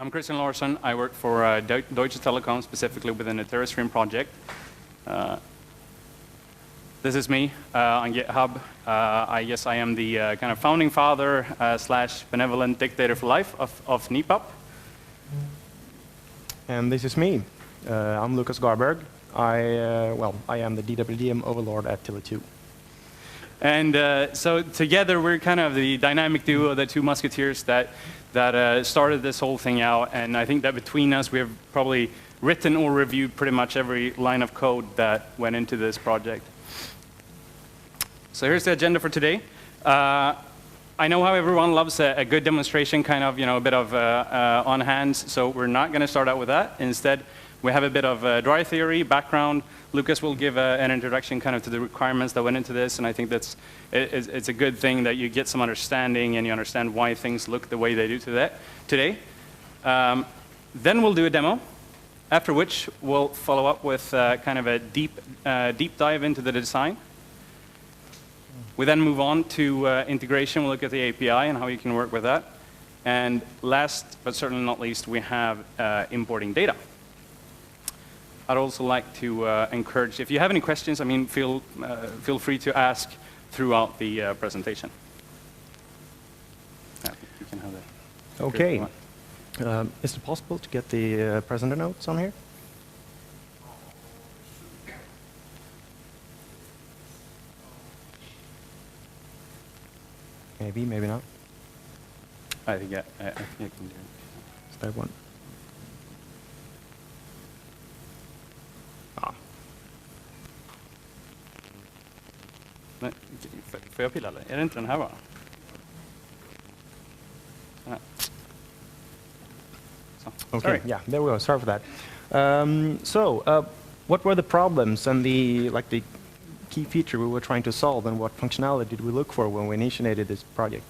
I'm Kristian Larsson. I work for Deutsche Telekom, specifically within the Terrastream project. This is me on GitHub. I guess I am the kind of founding father slash benevolent dictator for life of NIPAP. And this is me. I'm Lukas Garberg. I am the DWDM overlord at Tele2. And so together we're kind of the dynamic duo, the two musketeers that started this whole thing out. And I think that between us we have probably written or reviewed pretty much every line of code that went into this project. So here's the agenda for today. I know how everyone loves a good demonstration, kind of, a bit of on hands. So we're not going to start out with that. Instead, we have a bit of dry theory background. Lucas will give an introduction kind of to the requirements that went into this, and I think it's a good thing that you get some understanding and you understand why things look the way they do today. Then we'll do a demo, after which we'll follow up with kind of a deep dive into the design. We then move on to integration. We'll look at the API and how you can work with that. And last, but certainly not least, we have importing data. I'd also like to encourage, if you have any questions, feel free to ask throughout the presentation. You can have that. Okay. Is it possible to get the presenter notes on here? Maybe, maybe not. I think I can do it. Step one. Nej, får jag pilla eller? Är det inte den här bara? Okay, yeah, there we go. Sorry for that. What were the problems and the key feature we were trying to solve, and what functionality did we look for when we initiated this project?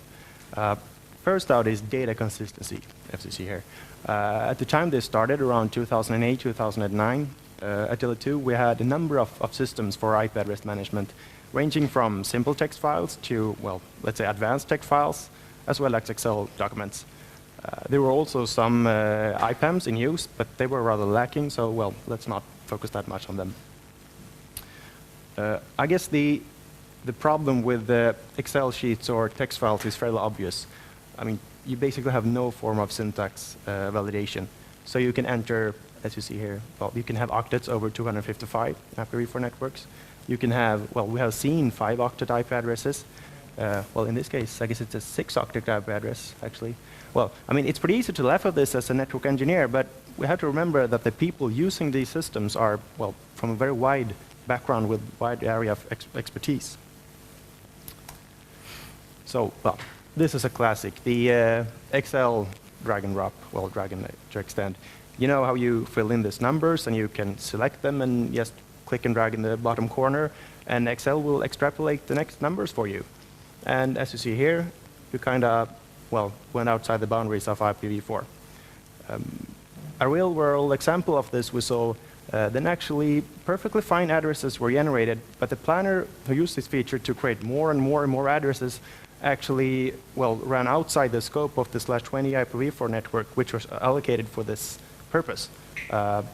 First out is data consistency, as you see here. At the time this started, around 2008, 2009, at Tele2, we had a number of systems for IP address management, ranging from simple text files to, well, let's say advanced text files, as well as Excel documents. There were also some IPAMs in use, but they were rather lacking, so, well, let's not focus that much on them. I guess the problem with Excel sheets or text files is fairly obvious. You basically have no form of syntax validation. So you can enter, as you see here, well, you can have octets over 255 in IPv4 networks. You can have, well, we have seen 5-octet IP addresses. Well, in this case, I guess it's a 6-octet IP address, actually. Well, it's pretty easy to laugh at this as a network engineer, but we have to remember that the people using these systems are, well, from a very wide background with wide area of expertise. So, well, this is a classic. The Excel drag and drop, well, drag and to extend. You know how you fill in these numbers, and you can select them and just click and drag in the bottom corner, and Excel will extrapolate the next numbers for you. And as you see here, you kind of, well, went outside the boundaries of IPv4. A real-world example of this we saw, then actually perfectly fine addresses were generated, but the planner who used this feature to create more and more addresses actually, well, ran outside the scope of the /20 IPv4 network, which was allocated for this purpose.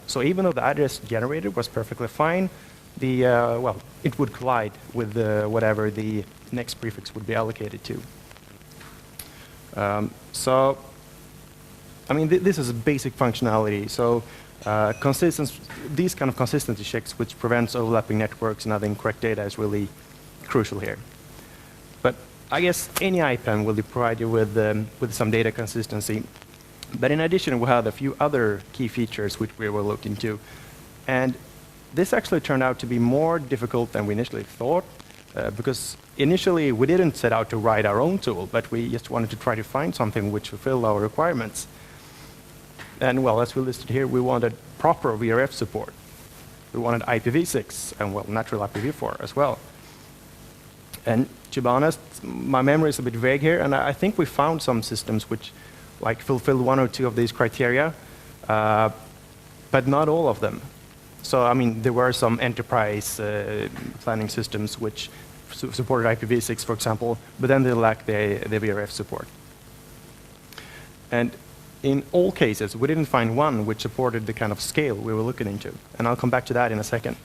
So even though the address generated was perfectly fine, well, it would collide with whatever the next prefix would be allocated to. This is a basic functionality. So these kind of consistency checks, which prevents overlapping networks and having correct data, is really crucial here. But I guess any IPAM will provide you with some data consistency. But in addition, we have a few other key features which we will look into. And this actually turned out to be more difficult than we initially thought, because initially we didn't set out to write our own tool, but we just wanted to try to find something which fulfilled our requirements. And, well, as we listed here, we wanted proper VRF support. We wanted IPv6 and, well, natural IPv4 as well. And to be honest, my memory is a bit vague here, and I think we found some systems which fulfill one or two of these criteria, but not all of them. So, there were some enterprise planning systems which supported IPv6, for example, but then they lacked the VRF support. And in all cases, we didn't find one which supported the kind of scale we were looking into. And I'll come back to that in a second.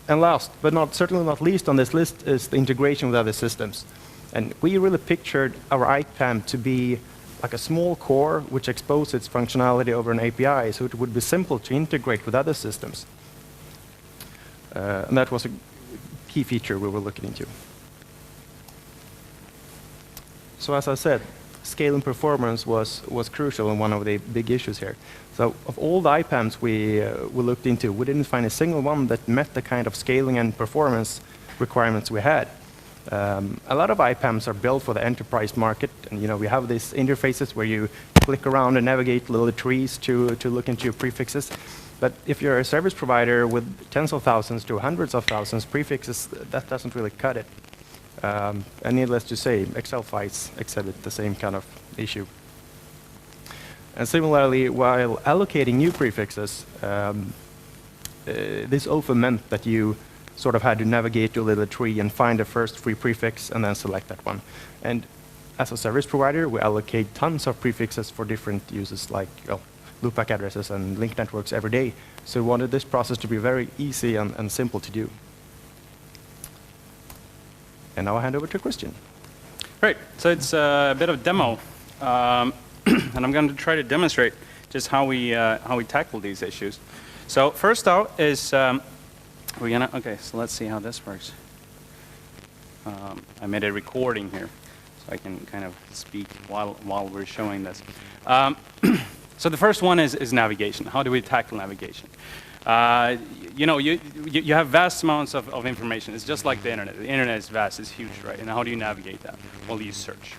And last, but certainly not least on this list, is the integration with other systems. And we really pictured our IPAM to be like a small core which exposes its functionality over an API, so it would be simple to integrate with other systems. And that was a key feature we were looking into. So as I said, scale and performance was crucial and one of the big issues here. So of all the IPAMs we looked into, we didn't find a single one that met the kind of scaling and performance requirements we had. A lot of IPAMs are built for the enterprise market, and we have these interfaces where you click around and navigate little trees to look into your prefixes. But if you're a service provider with tens of thousands to hundreds of thousands prefixes, that doesn't really cut it. And needless to say, Excel files exhibit the same kind of issue. And similarly, while allocating new prefixes, this often meant that you sort of had to navigate your little tree and find the first free prefix and then select that one. And as a service provider, we allocate tons of prefixes for different uses like loopback addresses and link networks every day. So we wanted this process to be very easy and simple to do. And now I hand over to Kristian. Great. So it's a bit of a demo. And I'm going to try to demonstrate just how we tackle these issues. So first out is okay, so let's see how this works. I made a recording here, so I can kind of speak while we're showing this. So the first one is navigation. How do we tackle navigation? You have vast amounts of information. It's just like the internet. The internet is vast, it's huge, right? And how do you navigate that? Well, you search.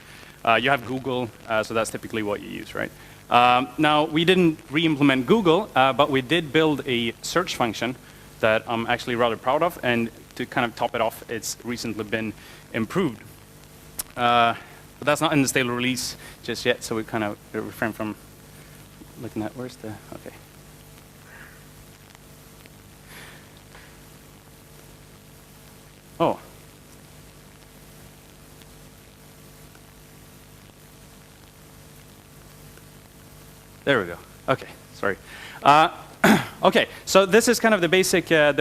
You have Google, so that's typically what you use, right? Now, we didn't re-implement Google, but we did build a search function that I'm actually rather proud of, and to kind of top it off, it's recently been improved. But that's not in the stable release just yet, so we kind of refrain from looking at where's the, okay. Oh. There we go. Okay, sorry. Okay, so this is kind of the basic web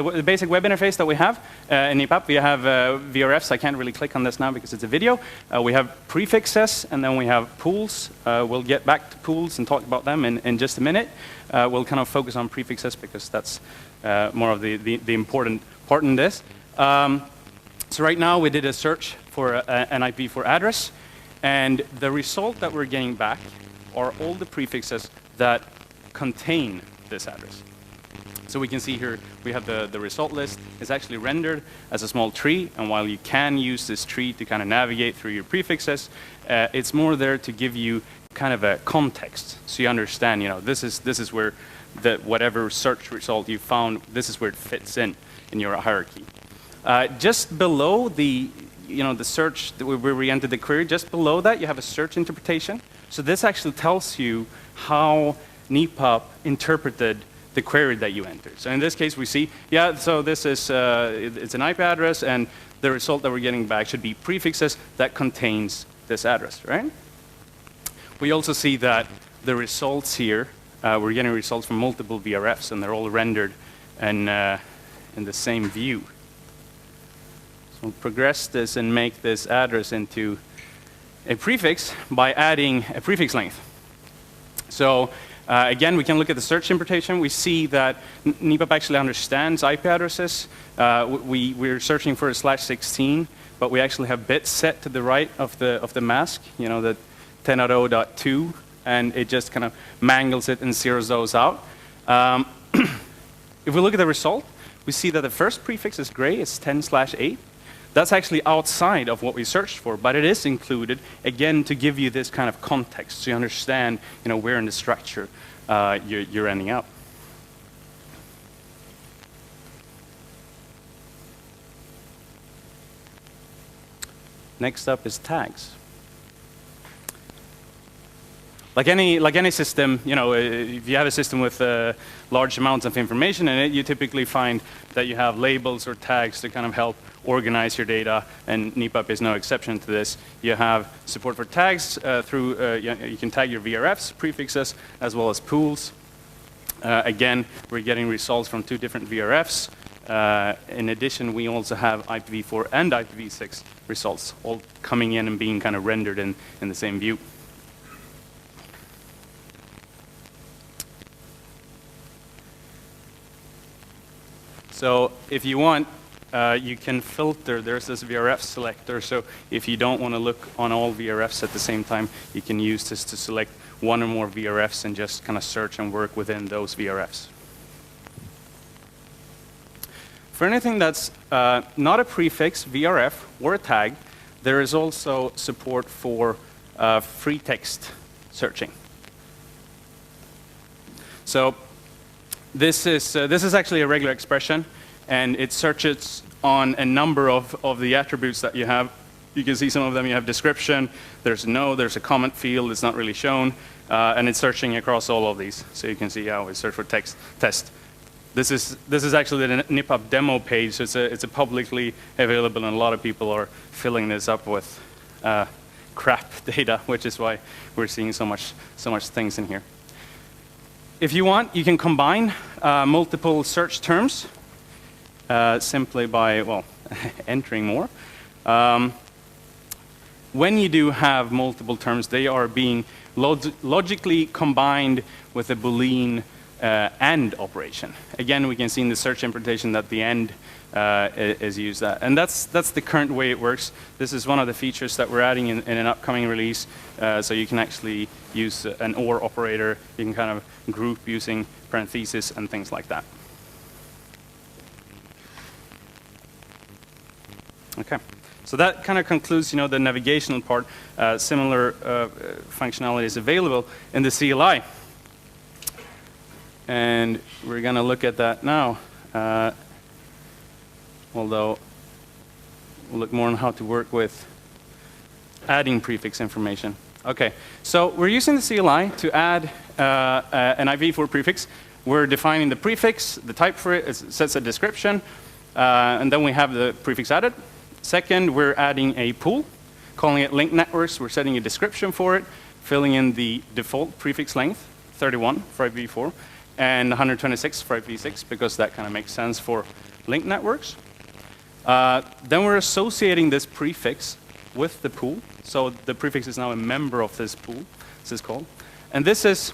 interface that we have in NIPAP. We have VRFs. I can't really click on this now because it's a video. We have prefixes, and then we have pools. We'll get back to pools and talk about them in just a minute. We'll kind of focus on prefixes because that's more of the important part in this. So right now we did a search for an IP4 address, and the result that we're getting back are all the prefixes that contain this address. So we can see here we have the result list. It's actually rendered as a small tree, and while you can use this tree to kind of navigate through your prefixes, it's more there to give you kind of a context, so you understand, this is where whatever search result you found, this is where it fits in your hierarchy. Just below the search where we entered the query, just below that you have a search interpretation. So this actually tells you how NIPAP interpreted the query that you entered. So in this case, we see, so this is it's an IP address, and the result that we're getting back should be prefixes that contains this address, right? We also see that the results here, we're getting results from multiple VRFs, and they're all rendered in the same view. So we'll progress this and make this address into a prefix by adding a prefix length. So again, we can look at the search interpretation. We see that NIPAP actually understands IP addresses. We're searching for a /16, but we actually have bits set to the right of the mask, the 10.0.2, and it just kind of mangles it and zeroes those out. If we look at the result, we see that the first prefix is gray. It's 10/8. That's actually outside of what we searched for, but it is included, again, to give you this kind of context, so you understand, where in the structure you're ending up. Next up is tags. Like any system, if you have a system with large amounts of information in it, you typically find that you have labels or tags to kind of help organize your data, and NIPAP is no exception to this. You have support for tags through, you can tag your VRFs, prefixes, as well as pools. Again, we're getting results from 2 different VRFs. In addition, we also have IPv4 and IPv6 results, all coming in and being kind of rendered in the same view. So if you want, you can filter. There's this VRF selector. So if you don't want to look on all VRFs at the same time, you can use this to select one or more VRFs and just kind of search and work within those VRFs. For anything that's not a prefix, VRF, or a tag, there is also support for free text searching. So this is actually a regular expression, and it searches on a number of the attributes that you have. You can see some of them. You have description, there's a no, there's a comment field, it's not really shown, and it's searching across all of these. So you can see how it search for text test. This is actually the NIPAP demo page, so it's a publicly available, and a lot of people are filling this up with crap data, which is why we're seeing so much things in here. If you want, you can combine multiple search terms simply by, well, entering more. When you do have multiple terms, they are being logically combined with a Boolean AND operation. Again, we can see in the search implementation that the AND is used. And that's the current way it works. This is one of the features that we're adding in an upcoming release. So you can actually use an OR operator. You can kind of group using parentheses and things like that. Okay. So that kind of concludes, the navigational part. Similar functionality is available in the CLI. And we're going to look at that now. Although we'll look more on how to work with adding prefix information. Okay, so we're using the CLI to add an IPv4 prefix. We're defining the prefix, the type for it sets a description, and then we have the prefix added. Second, we're adding a pool, calling it link networks. We're setting a description for it, filling in the default prefix length, 31 for IPv4, and 126 for IPv6, because that kind of makes sense for link networks. Then we're associating this prefix with the pool. So the prefix is now a member of this pool, this is called. And this is,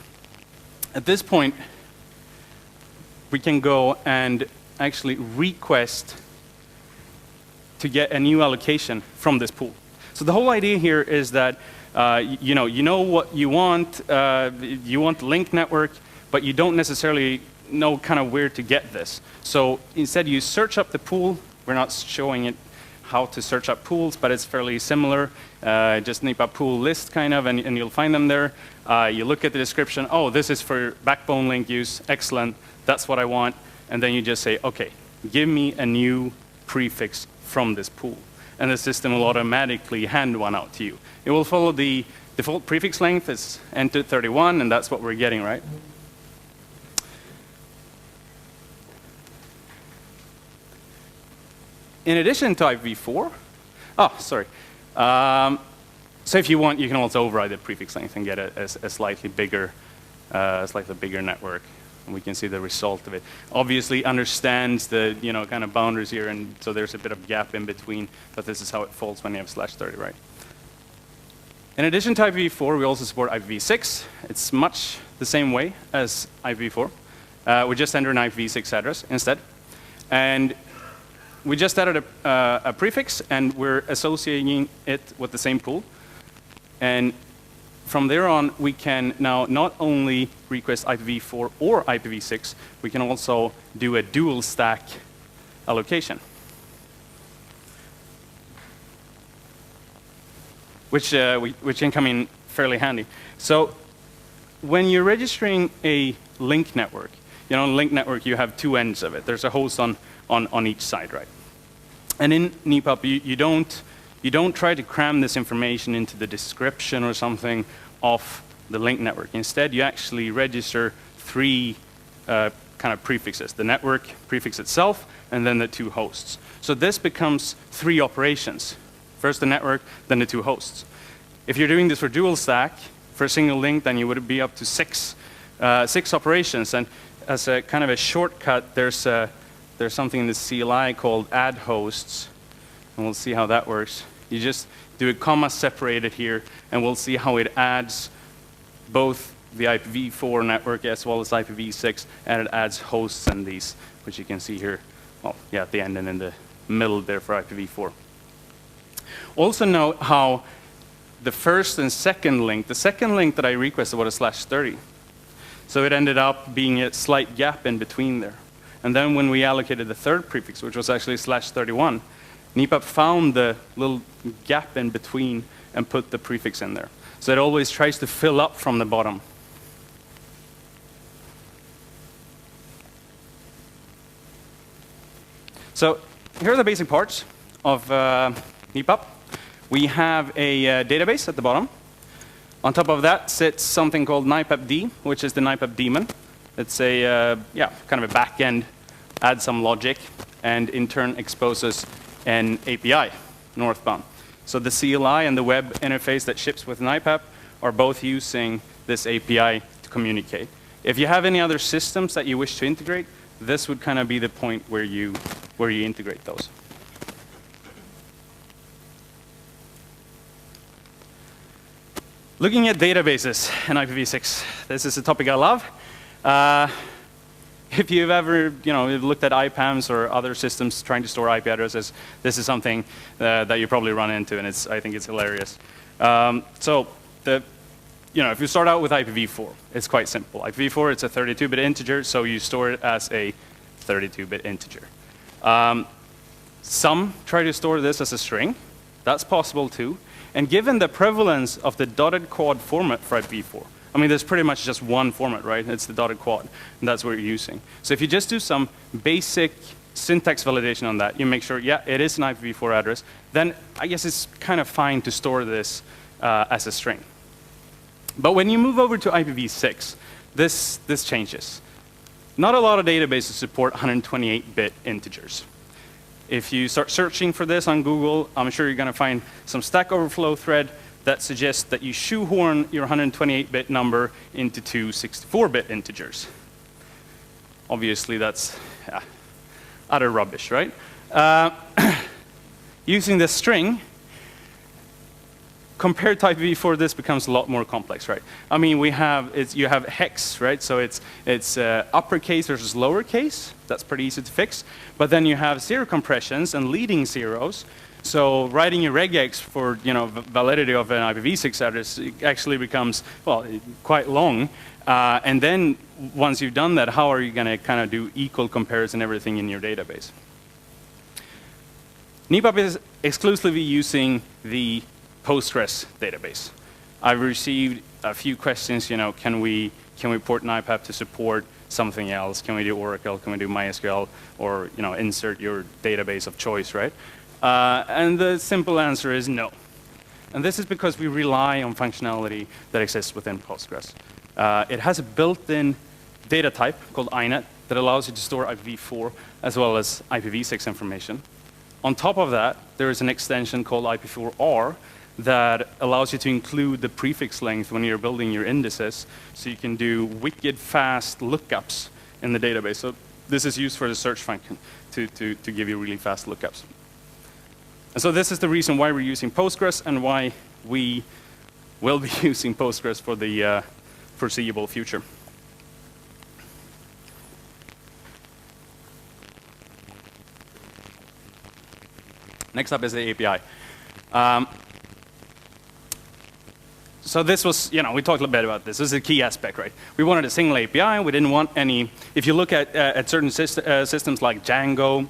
at this point, we can go and actually request to get a new allocation from this pool. So the whole idea here is that you know what you want link network, but you don't necessarily know kind of where to get this. So instead you search up the pool. We're not showing it how to search up pools, but it's fairly similar. Just NIPAP pool list kind of, and you'll find them there. You look at the description. Oh, this is for backbone link use. Excellent. That's what I want. And then you just say, OK, give me a new prefix from this pool. And the system will automatically hand one out to you. It will follow the default prefix length. It's entered 31, and that's what we're getting, right? In addition to IPv4, so if you want, you can also override the prefix length and get a slightly bigger network. And we can see the result of it. Obviously understands the kind of boundaries here, and so there's a bit of gap in between, but this is how it falls when you have /30, right? In addition to IPv4, we also support IPv6. It's much the same way as IPv4. We just enter an IPv6 address instead. And we just added a prefix, and we're associating it with the same pool. And from there on, we can now not only request IPv4 or IPv6, we can also do a dual stack allocation, which can come in fairly handy. So when you're registering a link network, link network, you have two ends of it. There's a host on each side, right? And in NIPAP, you don't try to cram this information into the description or something of the link network. Instead, you actually register three kind kind of prefixes, the network prefix itself, and then the 2 hosts. So this becomes 3 operations. First the network, then the 2 hosts. If you're doing this for dual stack, for a single link, then you would be up to 6 operations. And as a kind of a shortcut, there's something in the CLI called add hosts, and we'll see how that works. You just do a comma separated here, and we'll see how it adds both the IPv4 network as well as IPv6, and it adds hosts and these, which you can see here, well, yeah, at the end and in the middle there for IPv4. Also note how the first and second link, the second link that I requested was a /30. So it ended up being a slight gap in between there. And then when we allocated the third prefix, which was actually /31, NIPAP found the little gap in between and put the prefix in there. So it always tries to fill up from the bottom. So here are the basic parts of NIPAP. We have a database at the bottom. On top of that sits something called NIPAP-D, which is the NIPAP daemon. It's a kind of a back-end, adds some logic, and in turn exposes an API northbound. So the CLI and the web interface that ships with NIPAP are both using this API to communicate. If you have any other systems that you wish to integrate, this would kind of be the point where you integrate those. Looking at databases and IPv6, this is a topic I love. If you've ever looked at IPAMs or other systems trying to store IP addresses, this is something that you probably run into, and I think it's hilarious. So if you start out with IPv4, it's quite simple. IPv4, it's a 32-bit integer, so you store it as a 32-bit integer. Some try to store this as a string. That's possible too. And given the prevalence of the dotted quad format for IPv4, I mean, there's pretty much just one format, right? It's the dotted quad, and that's what you're using. So if you just do some basic syntax validation on that, you make sure, yeah, it is an IPv4 address, then I guess it's kind of fine to store this as a string. But when you move over to IPv6, this changes. Not a lot of databases support 128-bit integers. If you start searching for this on Google, I'm sure you're going to find some Stack Overflow thread that suggests that you shoehorn your 128-bit number into 2 64-bit integers. Obviously, that's utter rubbish, right? Using this string, compared to IPv4, this becomes a lot more complex, right? I mean, you have hex, right? So it's uppercase versus lowercase. That's pretty easy to fix. But then you have zero compressions and leading zeros. So writing a regex for validity of an IPv6 address actually becomes, well, quite long. And then once you've done that, how are you going to kind of do equal comparison everything in your database? NIPAP is exclusively using the Postgres database. I've received a few questions, can we port NIPAP to support something else? Can we do Oracle? Can we do MySQL? Or insert your database of choice, right? And the simple answer is no. And this is because we rely on functionality that exists within Postgres. It has a built-in data type called INET that allows you to store IPv4 as well as IPv6 information. On top of that, there is an extension called IPv4R that allows you to include the prefix length when you're building your indices, so you can do wicked fast lookups in the database. So this is used for the search function to give you really fast lookups. And so this is the reason why we're using Postgres and why we will be using Postgres for the foreseeable future. Next up is the API. So this was, we talked a bit about this. This is a key aspect, right? We wanted a single API. We didn't want any. If you look at certain systems like Django,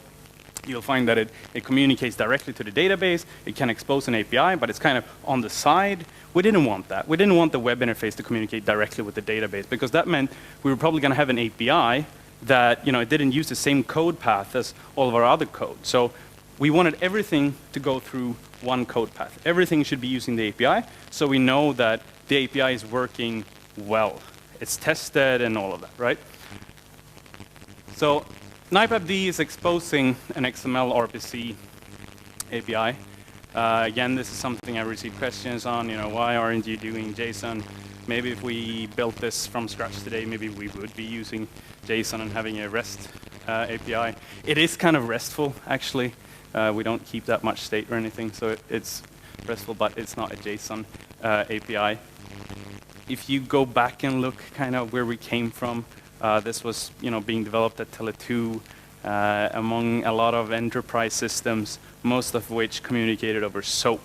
you'll find that it communicates directly to the database. It can expose an API, but it's kind of on the side. We didn't want that. We didn't want the web interface to communicate directly with the database, because that meant we were probably going to have an API that it didn't use the same code path as all of our other code. So we wanted everything to go through one code path. Everything should be using the API, so we know that the API is working well. It's tested and all of that, right? So NIPAP-D is exposing an XML RPC API. Again, this is something I received questions on, why aren't you doing JSON? Maybe if we built this from scratch today, maybe we would be using JSON and having a REST API. It is kind of RESTful, actually. We don't keep that much state or anything, so it's RESTful, but it's not a JSON API. If you go back and look kind of where we came from, this was being developed at Tele2 among a lot of enterprise systems, most of which communicated over SOAP.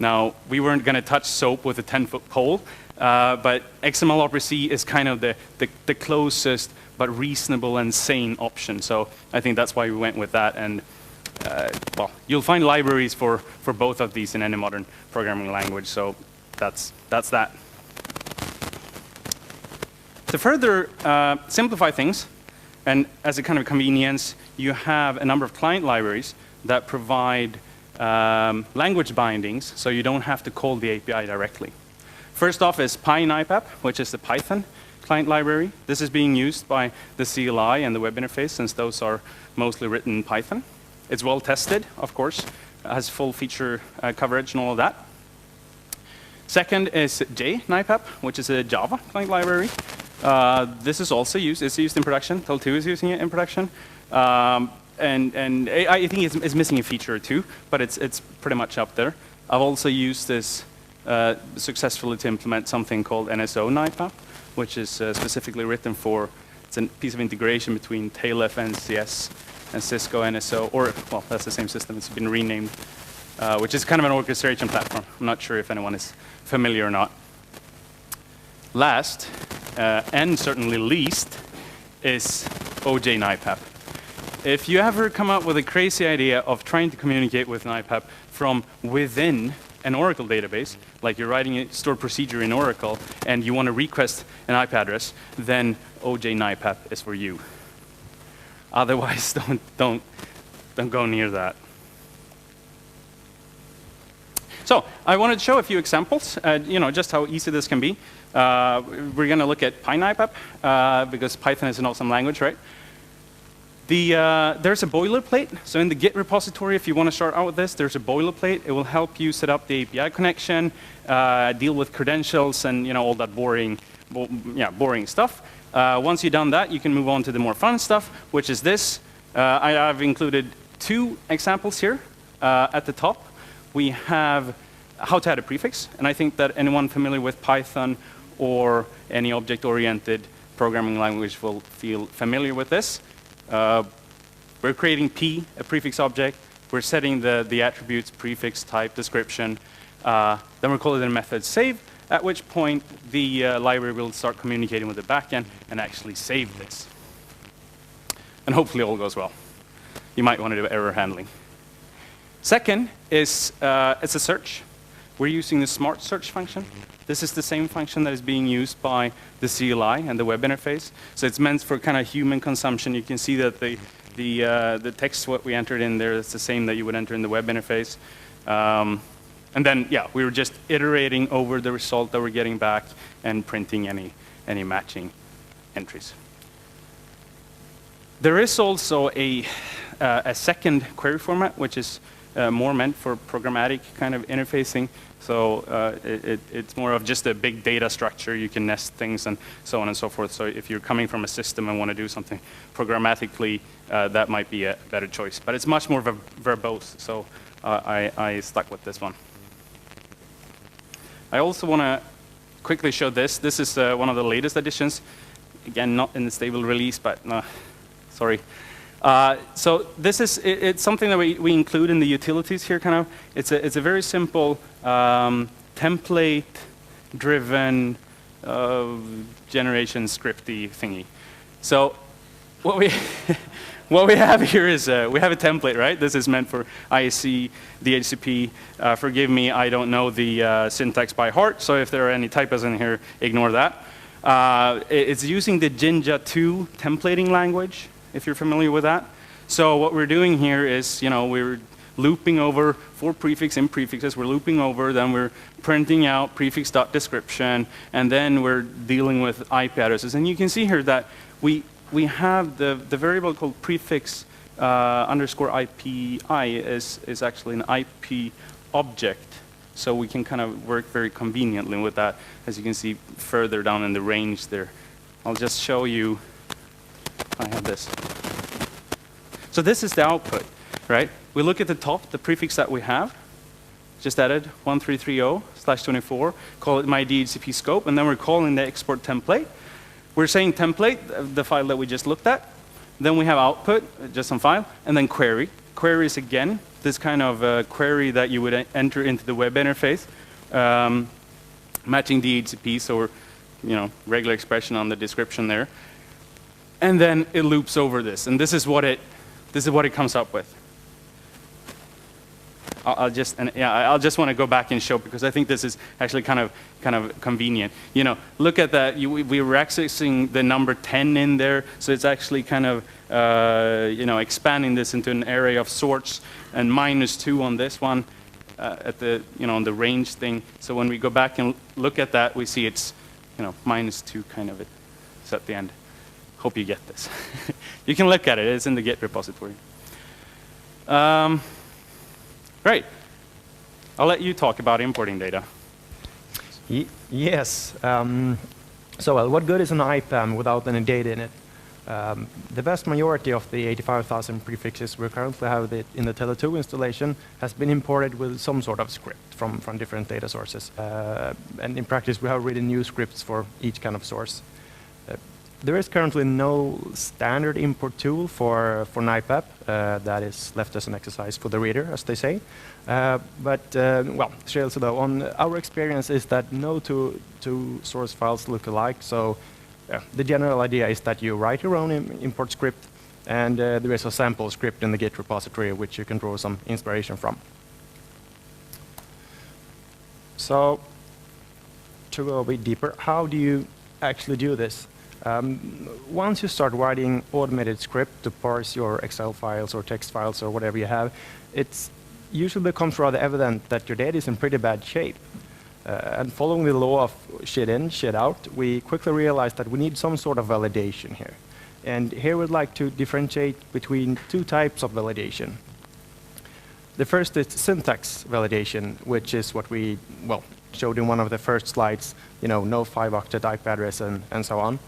Now, we weren't going to touch SOAP with a 10-foot pole, but XML RPC is kind of the closest but reasonable and sane option. So I think that's why we went with that. And well, you'll find libraries for both of these in any modern programming language. So that's that. To further simplify things, and as a kind of convenience, you have a number of client libraries that provide language bindings, so you don't have to call the API directly. First off is PyNIPAP, which is the Python client library. This is being used by the CLI and the web interface, since those are mostly written in Python. It's well tested, of course, has full feature coverage and all of that. Second is JNIPAP, which is a Java client library. This is also used, it's used in production. Tele2 is using it in production. And I think it's missing a feature or two, but it's pretty much up there. I've also used this successfully to implement something called NSO NIPAP, which is specifically written for, it's a piece of integration between Tailf NCS and Cisco NSO, or, well, that's the same system, it's been renamed, which is kind of an orchestration platform. I'm not sure if anyone is familiar or not. Last, and certainly least, is OJ NIPAP. If you ever come up with a crazy idea of trying to communicate with NIPAP from within an Oracle database, like you're writing a stored procedure in Oracle and you want to request an IP address, then OJ NIPAP is for you. Otherwise, don't go near that. So I wanted to show a few examples, just how easy this can be. We're going to look at PyNIPAP because Python is an awesome language, right? There's a boilerplate. So in the Git repository, if you want to start out with this, there's a boilerplate. It will help you set up the API connection, deal with credentials, and all that boring stuff. Once you've done that, you can move on to the more fun stuff, which is this. I've included two examples here. At the top, we have how to add a prefix, and I think that anyone familiar with Python or any object-oriented programming language will feel familiar with this. We're creating P, a prefix object. We're setting the attributes, prefix, type, description. Then we're calling it a method save, at which point the library will start communicating with the backend and actually save this. And hopefully all goes well. You might want to do error handling. Second is it's a search. We're using the smart search function. This is the same function that is being used by the CLI and the web interface. So it's meant for kind of human consumption. You can see that the text what we entered in there is the same that you would enter in the web interface. And then, yeah, we were just iterating over the result that we're getting back and printing any matching entries. There is also a second query format, which is more meant for programmatic kind of interfacing. So it's more of just a big data structure. You can nest things and so on and so forth. So if you're coming from a system and want to do something programmatically, that might be a better choice. But it's much more verbose, so I stuck with this one. I also want to quickly show this. This is one of the latest additions. Again, not in the stable release, but sorry. So this is it's something that we include in the utilities here. Kind of, it's a very simple template-driven generation scripty thingy. So what we what we have here is we have a template, right? This is meant for ISC, DHCP. Forgive me, I don't know the syntax by heart. So if there are any typos in here, ignore that. It's using the Jinja 2 templating language, if you're familiar with that. So what we're doing here is, we're looping over for prefix and prefixes. We're looping over, then we're printing out prefix.description, and then we're dealing with IP addresses. And you can see here that we we have the variable called prefix underscore IPI is actually an IP object. So we can kind of work very conveniently with that, as you can see further down in the range there. I'll just show you. I have this. So this is the output, right? We look at the top, the prefix that we have. Just added 1330/24, call it my DHCP scope, and then we're calling the export template. We're saying template, the file that we just looked at. Then we have output, just some file, and then query. Query is again this kind of query that you would enter into the web interface, matching DHCP, so regular expression on the description there. And then it loops over this, and this is what it comes up with. I'll just want to go back and show, because I think this is actually kind of convenient. Look at that. We were accessing the number 10 in there, so it's actually kind of expanding this into an array of sorts, and -2 on this one at the on the range thing. So when we go back and look at that, we see it's -2 kind of it's at the end. Hope you get this. You can look at it. It's in the Git repository. Great. I'll let you talk about importing data. Yes. What good is an IPAM without any data in it? The vast majority of the 85,000 prefixes we currently have in the Tele2 installation has been imported with some sort of script from different data sources. And in practice, we have written new scripts for each kind of source. There is currently no standard import tool for NIPAP that is left as an exercise for the reader, as they say. Our experience is that no two source files look alike. So the general idea is that you write your own import script, and there is a sample script in the Git repository which you can draw some inspiration from. So to go a bit deeper, how do you actually do this? Once you start writing automated script to parse your Excel files or text files or whatever you have, it usually becomes rather evident that your data is in pretty bad shape. And following the law of shit in, shit out, we quickly realized that we need some sort of validation here. And here we'd like to differentiate between two types of validation. The first is syntax validation, which is what we showed in one of the first slides, no 5-octet IP address and so on.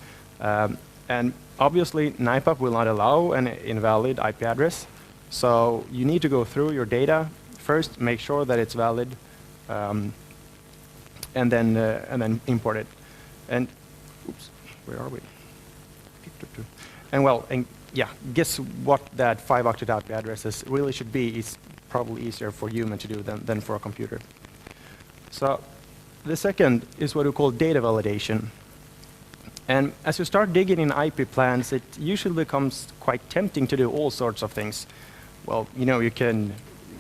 And obviously, NIPAP will not allow an invalid IP address. So you need to go through your data first, make sure that it's valid, and then import it. And oops, where are we? And guess what that 5-octet IP addresses really should be is probably easier for a human to do than for a computer. So the second is what we call data validation. And as you start digging in IP plans, it usually becomes quite tempting to do all sorts of things. Well, you can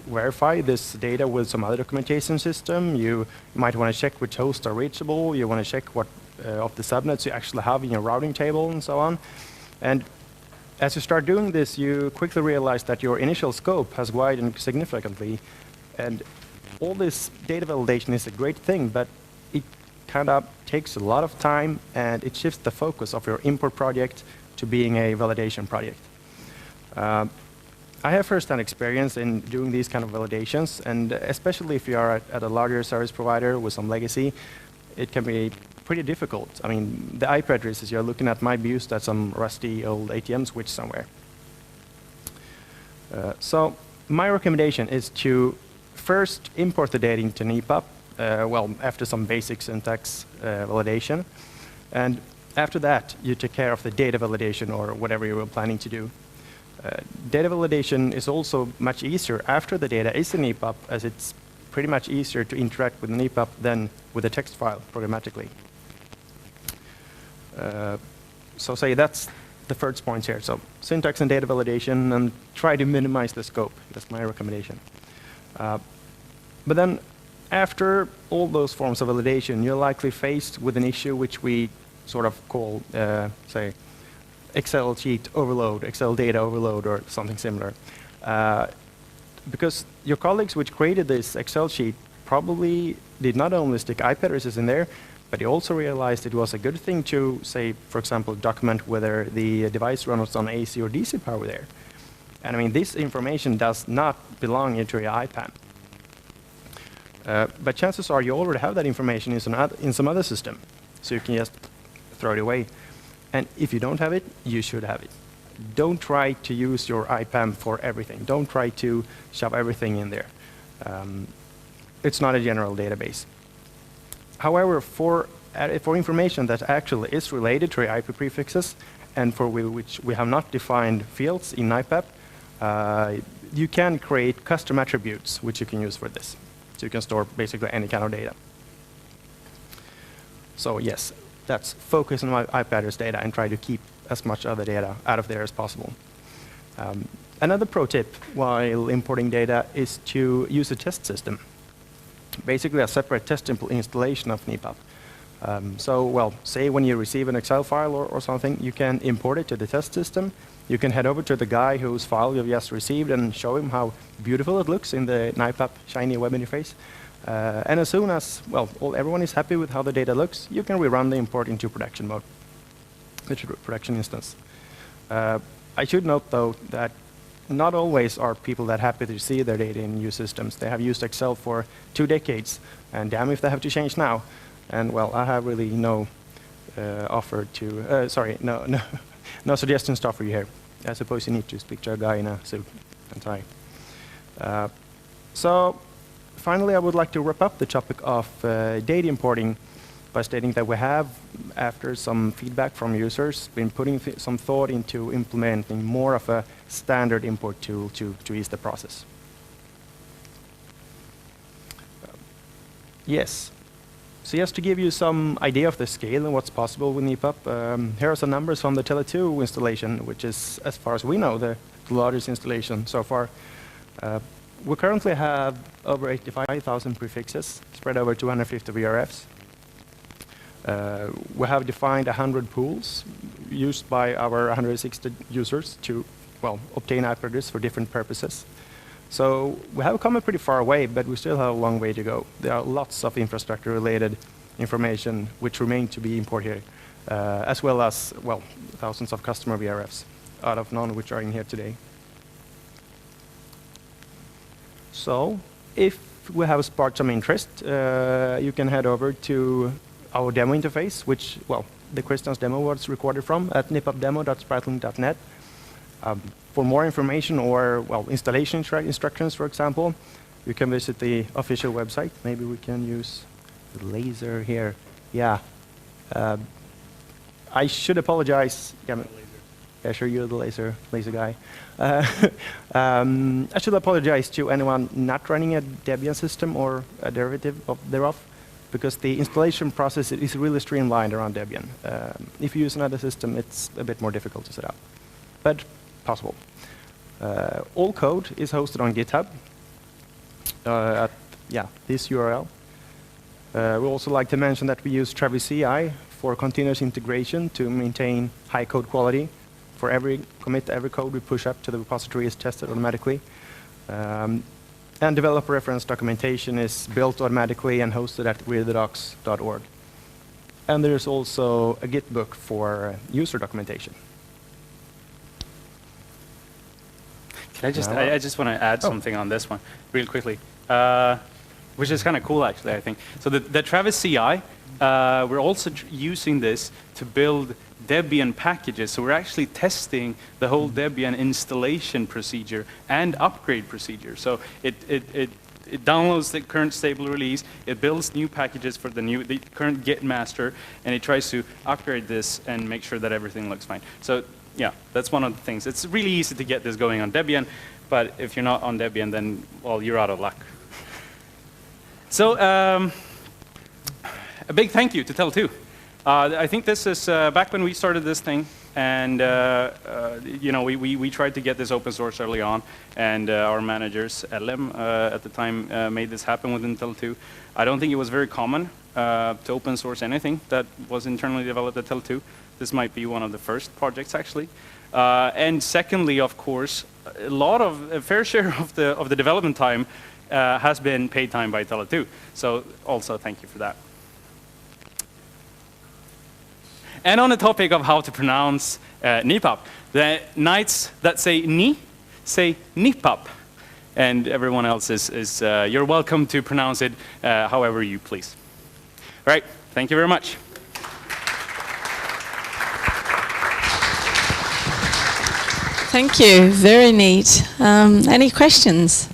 verify this data with some other documentation system. You might want to check which hosts are reachable. You want to check what of the subnets you actually have in your routing table and so on. And as you start doing this, you quickly realize that your initial scope has widened significantly. And all this data validation is a great thing, but it kind of takes a lot of time, and it shifts the focus of your import project to being a validation project. I have first-hand experience in doing these kind of validations, and especially if you are at a larger service provider with some legacy, it can be pretty difficult. I mean, the IP addresses you're looking at might be used at some rusty old ATM switch somewhere. So my recommendation is to first import the data into NIPAP, after some basic syntax validation. And after that, you take care of the data validation or whatever you were planning to do. Data validation is also much easier after the data is in NIPAP, as it's pretty much easier to interact with NIPAP than with a text file programmatically. So that's the first point here. So syntax and data validation, and try to minimize the scope. That's my recommendation. But then after all those forms of validation, you're likely faced with an issue which we sort of call, Excel sheet overload, Excel data overload, or something similar. Because your colleagues which created this Excel sheet probably did not only stick IP addresses in there, But he also realized it was a good thing to, say, for example, document whether the device runs on AC or DC power there. And I mean, this information does not belong into your IPAM. But chances are you already have that information in some other system, so you can just throw it away. And if you don't have it, you should have it. Don't try to use your IPAM for everything. Don't try to shove everything in there. It's not a general database. However, for information that actually is related to your IP prefixes and for which we have not defined fields in NIPAP, you can create custom attributes which you can use for this. So you can store basically any kind of data. So yes, that's focus on my IP address data and try to keep as much other data out of there as possible. Another pro tip while importing data is to use a test system. Basically a separate test installation of NIPAP. So, well, say when you receive an Excel file or something, you can import it to the test system. You can head over to the guy whose file you've just received and show him how beautiful it looks in the NIPAP shiny web interface. And as soon as, well, everyone is happy with how the data looks, you can rerun the import into production mode, which is production instance. I should note, though, that not always are people that happy to see their data in new systems. They have used Excel for 2 decades, and damn if they have to change now. And well, I have really no no suggestions to offer you here. I suppose you need to speak to a guy in a suit and tie. So finally, I would like to wrap up the topic of data importing by stating that we have, after some feedback from users, been putting some thought into implementing more of a standard import tool to ease the process. Yes. So just to give you some idea of the scale and what's possible with NIPAP, here are some numbers from the Tele2 installation, which is, as far as we know, the largest installation so far. We currently have over 85,000 prefixes spread over 250 VRFs. We have defined 100 pools used by our 160 users to, well, obtain IP addresses for different purposes. So we have come a pretty far away, but we still have a long way to go. There are lots of infrastructure-related information which remain to be imported here, as well as, well, thousands of customer VRFs, out of none which are in here today. So if we have sparked some interest, you can head over to our demo interface, which, well, the Kristian's demo was recorded from at nipapdemo.spratling.net. For more information or, well, installation instructions, for example, you can visit the official website. Maybe we can use the laser here. Yeah. I should apologize. Yeah, sure, you're the laser guy. I should apologize to anyone not running a Debian system or a derivative thereof, because the installation process is really streamlined around Debian. If you use another system, it's a bit more difficult to set up, but possible. All code is hosted on GitHub at this URL. We also like to mention that we use Travis CI for continuous integration to maintain high code quality. For every commit, every code we push up to the repository is tested automatically. And developer reference documentation is built automatically and hosted at weirddocs.org. And there's also a Git book for user documentation. I just want to add something on this one real quickly, which is kind of cool, actually, I think. So the Travis CI, we're also using this to build Debian packages. So we're actually testing the whole Debian installation procedure and upgrade procedure. So it downloads the current stable release, it builds new packages for the current Git master, and it tries to upgrade this and make sure that everything looks fine. So yeah, that's one of the things. It's really easy to get this going on Debian, but if you're not on Debian, then, well, you're out of luck. So a big thank you to Tele2. I think this is back when we started this thing, and you know, we tried to get this open source early on, and our managers, LM, at the time made this happen within Tele2. I don't think it was very common to open source anything that was internally developed at Tele2. This might be one of the first projects, actually. And secondly, of course, a fair share of the development time has been paid time by Tele2. So also thank you for that. And on the topic of how to pronounce NIPAP, the knights that say ni say NIPAP, and everyone else is you're welcome to pronounce it however you please. All right, thank you very much. Thank you, very neat. Any questions?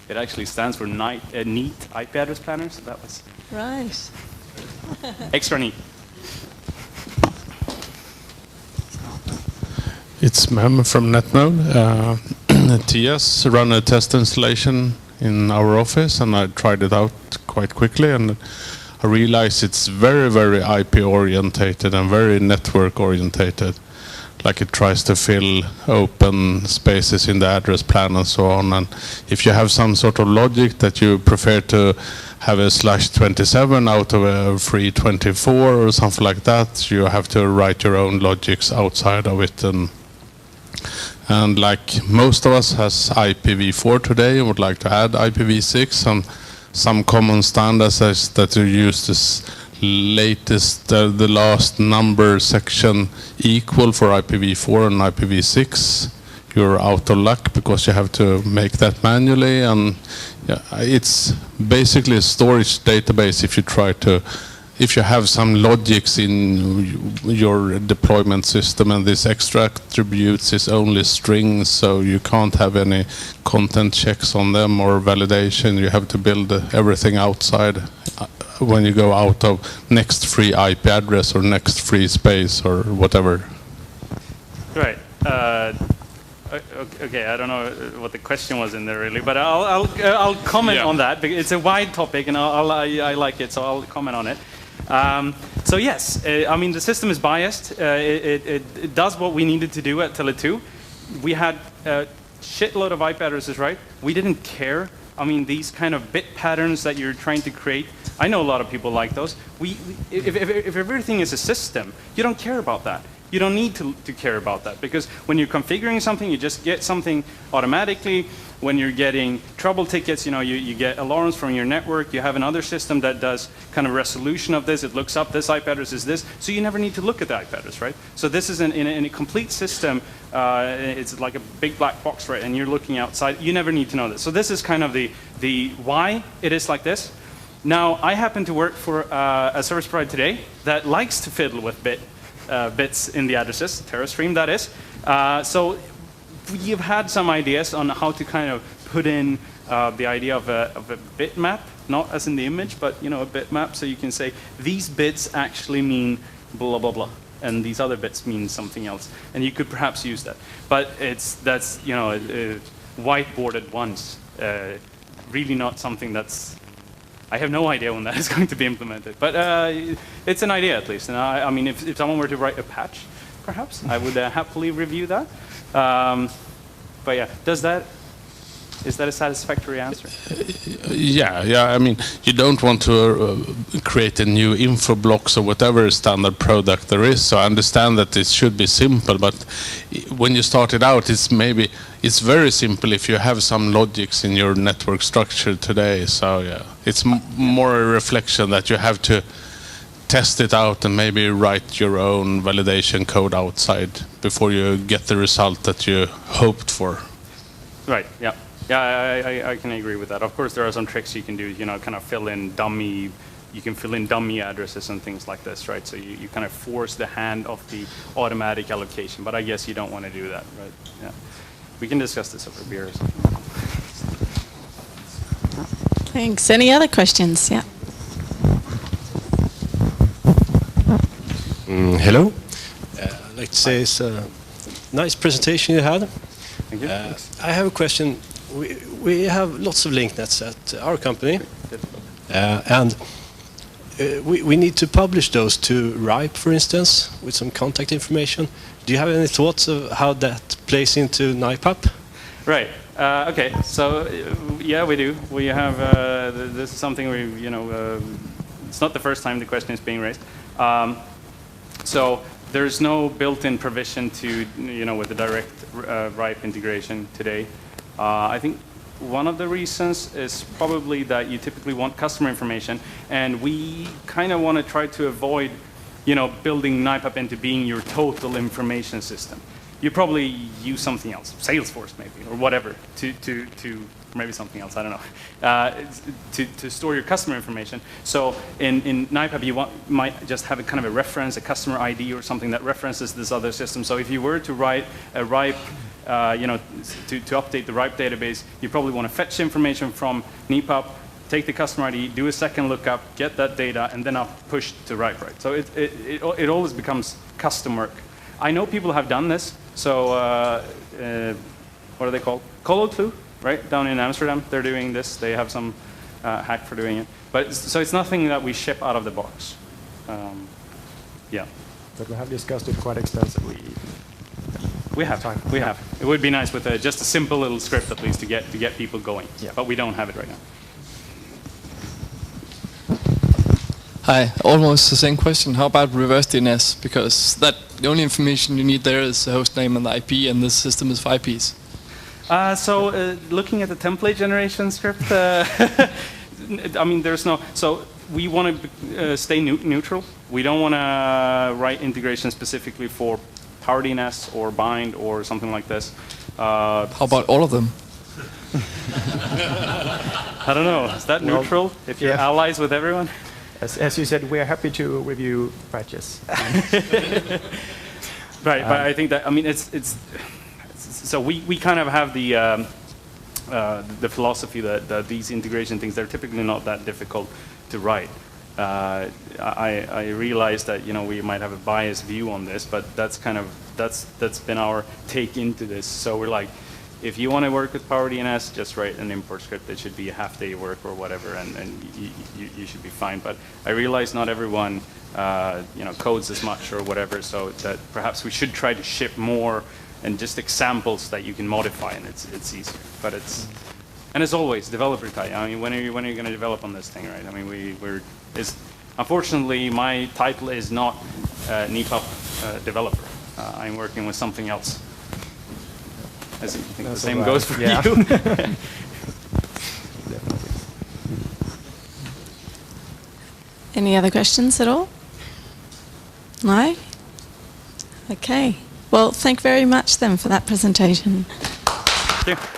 It actually stands for neat IP address planner, so that was Right. extra neat. It's Mem from Netnod. TS run a test installation in our office, and I tried it out quite quickly, and I realized it's very, very IP orientated and very network orientated. Like it tries to fill open spaces in the address plan and so on. And if you have some sort of logic that you prefer to have a /27 out of a free 24 or something like that, you have to write your own logics outside of it. And like most of us has IPv4 today and would like to add IPv6, and some common standards that you use this latest, the last number section equal for IPv4 and IPv6, you're out of luck because you have to make that manually. And yeah, it's basically a storage database if you have some logics in your deployment system, and this extra attributes is only strings, so you can't have any content checks on them or validation. You have to build everything outside when you go out of next free IP address or next free space or whatever. Right. Okay, I don't know what the question was in there really, but I'll comment on that because it's a wide topic and I like it, so I'll comment on it. So yes, I mean the system is biased. It does what we needed to do at Tele2. We had a shitload of IP addresses, right? We didn't care. I mean, these kind of bit patterns that you're trying to create, I know a lot of people like those. If everything is a system, you don't care about that. You don't need to care about that, because when you're configuring something, you just get something automatically. When you're getting trouble tickets, you get alarms from your network. You have another system that does kind of resolution of this. It looks up this IP address is this, so you never need to look at the IP address, right? So this is in a complete system. It's like a big black box, right? And you're looking outside. You never need to know this. So this is kind of the why it is like this. Now, I happen to work for a service provider today that likes to fiddle with bits in the addresses, TerraStream that is. So we've had some ideas on how to kind of put in the idea of a bitmap, not as in the image, but a bitmap, so you can say these bits actually mean blah blah blah, and these other bits mean something else, and you could perhaps use that. But that's whiteboarded once, really not something that's. I have no idea when that is going to be implemented, but it's an idea at least. And I mean, if someone were to write a patch, perhaps I would happily review that. But yeah, is that a satisfactory answer? Yeah. I mean, you don't want to create a new info blocks or whatever standard product there is. So I understand that it should be simple, but when you start it out, it's very simple if you have some logics in your network structure today. So yeah, it's more a reflection that you have to test it out and maybe write your own validation code outside before you get the result that you hoped for. Right. Yeah. Yeah, I can agree with that. Of course, there are some tricks you can do. Kind of fill in dummy. You can fill in dummy addresses and things like this, right? So you kind of force the hand of the automatic allocation. But I guess you don't want to do that, right? Yeah. We can discuss this over beer or something. Thanks. Any other questions? Yeah. Hello. I'd like to say it's a nice presentation you had. Thank you. I have a question. We have lots of link nets at our company, and we need to publish those to RIPE, for instance, with some contact information. Do you have any thoughts of how that plays into NIPAP? Right. Okay. So yeah, we do. We have this is something we it's not the first time the question is being raised. So there's no built-in provision to with the direct RIPE integration today. I think one of the reasons is probably that you typically want customer information, and we kind of want to try to avoid building NIPAP into being your total information system. You probably use something else, Salesforce maybe, or whatever, maybe something else, I don't know, to store your customer information. So in NIPAP, you might just have a kind of a reference, a customer ID or something that references this other system. So if you were to write a RIPE, to update the RIPE database, you probably want to fetch information from NIPAP, take the customer ID, do a second lookup, get that data, and then push to RIPE, right? So it always becomes custom work. I know people have done this. So what are they called? Colotlu, right? Down in Amsterdam, they're doing this. They have some hack for doing it. But so it's nothing that we ship out of the box. Yeah. But we have discussed it quite extensively. We have. We have. It would be nice with just a simple little script at least to get people going. Yeah. But we don't have it right now. Hi, almost the same question. How about reverse DNS? Because the only information you need there is the host name and the IP, and this system is 5 Ps. So looking at the template generation script, I mean, there's no. So we want to stay neutral. We don't want to write integration specifically for Power DNS or Bind or something like this. How about all of them? I don't know. Is that neutral? If you're allies with everyone? As you said, we are happy to review patches. Right, but I think that, I mean, it's so we kind of have the philosophy that these integration things, they're typically not that difficult to write. I realize that we might have a biased view on this, but that's kind of that's been our take into this. So we're like, if you want to work with Power DNS, just write an import script. It should be a half-day work or whatever, and you should be fine. But I realize not everyone codes as much or whatever, so that perhaps we should try to ship more and just examples that you can modify, and it's easier. But and as always, developer time. I mean, when are you going to develop on this thing, right? I mean, unfortunately, my title is not NIPAP developer. I'm working with something else. I think the same goes for you. Any other questions at all? No? Okay. Well, thank you very much then for that presentation. Thank you.